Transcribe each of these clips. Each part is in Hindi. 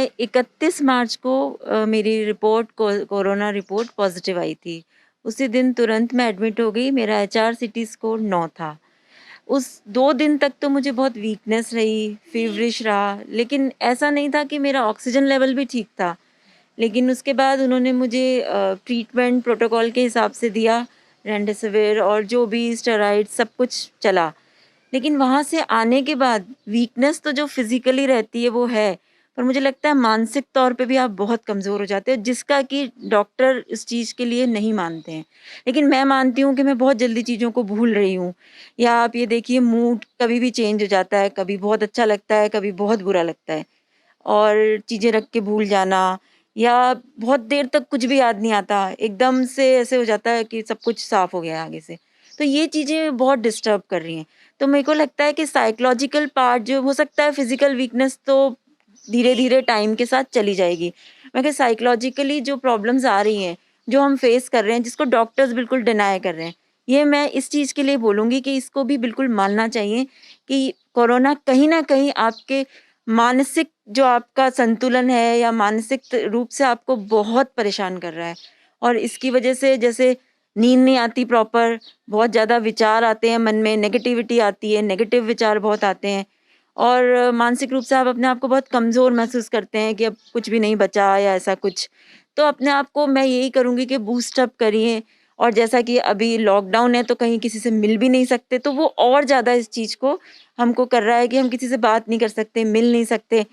मैं 31 मार्च को मेरी रिपोर्ट कोरोना रिपोर्ट पॉजिटिव आई थी। उसी दिन तुरंत मैं एडमिट हो गई, मेरा HRCT स्कोर 9 था। उस 2 दिन तक तो मुझे बहुत वीकनेस रही, फ़ीवरिश रहा, लेकिन ऐसा नहीं था कि मेरा ऑक्सीजन लेवल भी ठीक था। लेकिन उसके बाद उन्होंने मुझे ट्रीटमेंट प्रोटोकॉल के हिसाब से दिया, रेमडेसिविर और जो भी स्टेरॉइड सब कुछ चला। लेकिन वहाँ से आने के बाद वीकनेस तो जो फिज़िकली रहती है वो है, पर मुझे लगता है मानसिक तौर पे भी आप बहुत कमज़ोर हो जाते हो, जिसका कि डॉक्टर इस चीज़ के लिए नहीं मानते हैं। लेकिन मैं मानती हूँ कि मैं बहुत जल्दी चीज़ों को भूल रही हूँ। या आप ये देखिए मूड कभी भी चेंज हो जाता है, कभी बहुत अच्छा लगता है, कभी बहुत बुरा लगता है। और चीज़ें रख के भूल जाना या बहुत देर तक कुछ भी याद नहीं आता, एकदम से ऐसे हो जाता है कि सब कुछ साफ़ हो गया है आगे से। तो ये चीज़ें बहुत डिस्टर्ब कर रही हैं। तो मेरे को लगता है कि साइकोलॉजिकल पार्ट जो हो सकता है, फिज़िकल वीकनेस तो धीरे-धीरे टाइम के साथ चली जाएगी। मगर साइकोलॉजिकली जो प्रॉब्लम्स आ रही हैं, जो हम फेस कर रहे हैं, जिसको डॉक्टर्स बिल्कुल डिनाय कर रहे हैं, ये मैं इस चीज़ के लिए बोलूँगी कि इसको भी बिल्कुल मानना चाहिए कि कोरोना कहीं न कहीं आपके मानसिक जो आपका संतुलन है या मानसिक रूप से आपको बहुत परेशान कर रहा है। और इसकी वजह से जैसे नींद नहीं आती प्रॉपर, बहुत ज़्यादा विचार आते हैं मन में, नेगेटिविटी आती है, नेगेटिव विचार बहुत आते हैं और मानसिक रूप से आप अपने आप को बहुत कमज़ोर महसूस करते हैं कि अब कुछ भी नहीं बचा या ऐसा कुछ। तो अपने आप को मैं यही करूँगी कि बूस्ट अप करिए और जैसा कि अभी लॉकडाउन है तो कहीं किसी से मिल भी नहीं सकते, तो वो और ज़्यादा इस चीज़ को हमको कर रहा है कि हम किसी से बात नहीं कर सकते, मिल नहीं सकते।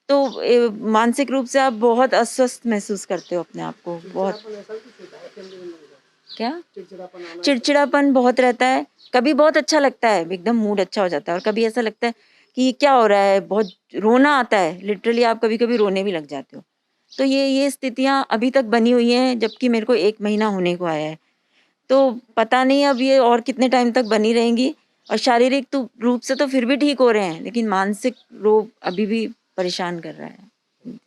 तो मानसिक रूप से आप बहुत अस्वस्थ महसूस करते हो अपने आप को, बहुत। चिड़चिड़ापन ऐसा कुछ होता है फैमिली मेंबर का? क्या? चिड़चिड़ापन आना चिड़चिड़ापन बहुत रहता है, कभी बहुत अच्छा लगता है, एकदम मूड अच्छा हो जाता है और कभी ऐसा लगता है कि क्या हो रहा है, बहुत रोना आता है, लिटरली आप कभी-कभी रोने भी लग जाते हो। तो ये स्थितियाँ अभी तक बनी हुई हैं, जबकि मेरे को 1 महीना होने को आया है। तो पता नहीं अब ये और कितने टाइम तक बनी रहेंगी और शारीरिक तो रूप से तो फिर भी ठीक हो रहे हैं, लेकिन मानसिक रोग अभी भी परेशान कर रहा है।